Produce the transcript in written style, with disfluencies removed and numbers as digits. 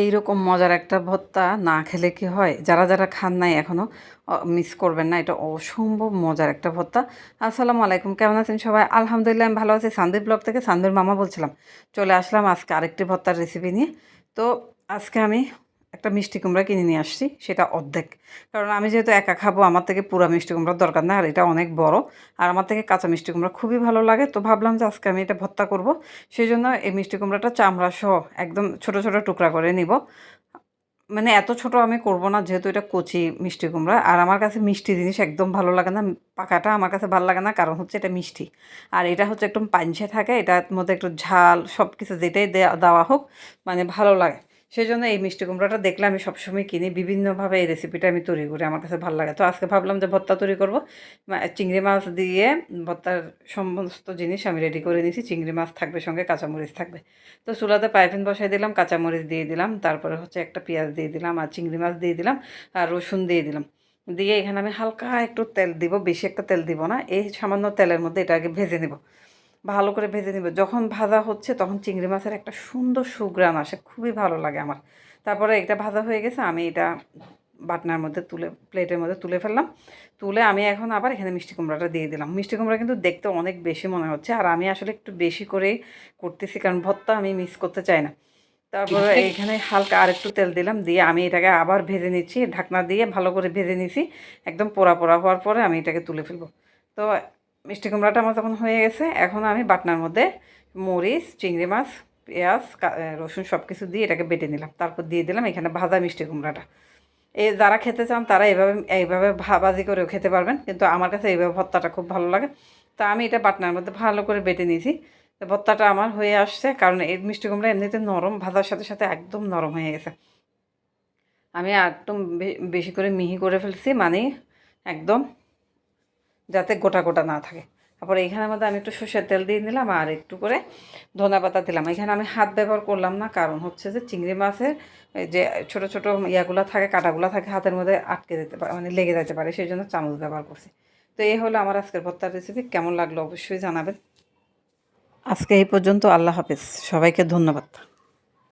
এইরকম মজার একটা ভর্তা না খেলে কি হয়? যারা যারা খান নাই এখনও মিস করবেন না। এটা অসম্ভব মজার একটা ভর্তা। আসসালামু আলাইকুম, কেমন আছেন সবাই? আলহামদুলিল্লাহ আমি ভালো আছি। সানদীপ ব্লগ থেকে সানদীর মামা বলছিলাম। চলে আসলাম আজকে আরেকটি ভর্তার রেসিপি নিয়ে। তো আজকে আমি একটা মিষ্টি কুমড়া কিনে নিয়ে আসছি, সেটা অর্ধেক। কারণ আমি যেহেতু একা খাবো, আমার থেকে পুরা মিষ্টি কুমড়ার দরকার না, আর এটা অনেক বড়। আর আমার থেকে কাঁচা মিষ্টি কুমড়া খুবই ভালো লাগে। তো ভাবলাম যে আজকে আমি এটা ভর্তা করব। সেই জন্য এই মিষ্টি কুমড়াটা চামড়া সহ একদম ছোট ছোট টুকরা করে নিব। মানে এত ছোট আমি করব না, যেহেতু এটা কচি মিষ্টি কুমড়া। আর আমার কাছে মিষ্টি জিনিস একদম ভালো লাগে না, পাকাটা আমার কাছে ভালো লাগে না, কারণ হচ্ছে এটা মিষ্টি। আর এটা হচ্ছে একদম পাঞ্চে থাকে, এটার মধ্যে একটু ঝাল সব কিছু যেটাই দেওয়া হোক মানে ভালো লাগে। সেই জন্য এই মিষ্টি কুমড়াটা দেখলে আমি সবসময় কিনি, বিভিন্নভাবে এই রেসিপিটা আমি তৈরি করি, আমার কাছে ভালো লাগে। তো আজকে ভাবলাম যে ভর্তা তৈরি করব। চিংড়ি মাছ দিয়ে ভর্তার সমস্ত জিনিস আমি রেডি করে নিয়েছি। চিংড়ি মাছ থাকবে, সঙ্গে কাঁচামরিচ থাকবে। তো চুলাতে পাইপিন বসাই দিলাম, কাঁচামরিচ দিয়ে দিলাম, তারপরে হচ্ছে একটা পেঁয়াজ দিয়ে দিলাম, আর চিংড়ি মাছ দিয়ে দিলাম, আর রসুন দিয়ে দিলাম। দিয়ে এখানে আমি হালকা একটু তেল দিব, বেশি একটা তেল দিব না। এই সামান্য তেলের মধ্যে এটা আগে ভেজে নেব, ভালো করে ভেজে নেব। যখন ভাজা হচ্ছে তখন চিংড়ি মাছের একটা সুন্দর সুঘ্রাণ আসে, খুবই ভালো লাগে আমার। তারপরে এটা ভাজা হয়ে গেছে, আমি এটা বাটনার মধ্যে তুলে, প্লেটের মধ্যে তুলে ফেললাম। তুলে আমি এখন আবার এখানে মিষ্টি কুমড়াটা দিয়ে দিলাম। মিষ্টি কুমড়া কিন্তু দেখতে অনেক বেশি মনে হচ্ছে, আর আমি আসলে একটু বেশি করেই করতেছি, কারণ ভর্তা আমি মিস করতে চাই না। তারপরে এইখানে হালকা আর একটু তেল দিলাম, দিয়ে আমি এটাকে আবার ভেজে নিচ্ছি, ঢাকনা দিয়ে ভালো করে ভেজে নিছি। একদম পোড়া পোড়া হওয়ার পরে আমি এটাকে তুলে ফেলবো। তো মিষ্টি কুমড়াটা আমার যখন হয়ে গেছে, এখন আমি বাটনার মধ্যে মরিচ, চিংড়ি মাছ, পেঁয়াজ, রসুন সব কিছু দিয়ে এটাকে বেটে নিলাম। তারপর দিয়ে দিলাম এখানে ভাজা মিষ্টি কুমড়াটা। যারা খেতে চান তারা এইভাবে এইভাবে ভাজি করেও খেতে পারবেন, কিন্তু আমার কাছে এইভাবে ভর্তাটা খুব ভালো লাগে। তো আমি এটা বাটনার মধ্যে ভালো করে বেটে নিয়েছি। তো ভর্তাটা আমার হয়ে আসছে, কারণ এই মিষ্টি কুমড়া এমনিতে নরম, ভাজার সাথে সাথে একদম নরম হয়ে গেছে। আমি একদম বেশি করে মিহি করে ফেলছি, মানে একদম যাতে গোটা গোটা না থাকে। তারপরে এইখানের মধ্যে আমি একটু সর্ষের তেল দিয়ে নিলাম, আর একটু করে ধনেপাতা দিলাম। এখানে আমি হাত ব্যবহার করলাম না, কারণ হচ্ছে যে চিংড়ি মাছের যে ছোট ছোট ইয়াগুলো থাকে, কাঁটাগুলো থাকে, হাতের মধ্যে আটকে যেতে পারে, মানে লেগে যেতে পারে, সেই জন্য চামচ ব্যবহার করছি। তো এই হলো আমার আজকের ভর্তার রেসিপি। কেমন লাগলো অবশ্যই জানাবেন। আজকে এই পর্যন্ত। আল্লাহ হাফেজ, সবাইকে ধন্যবাদ।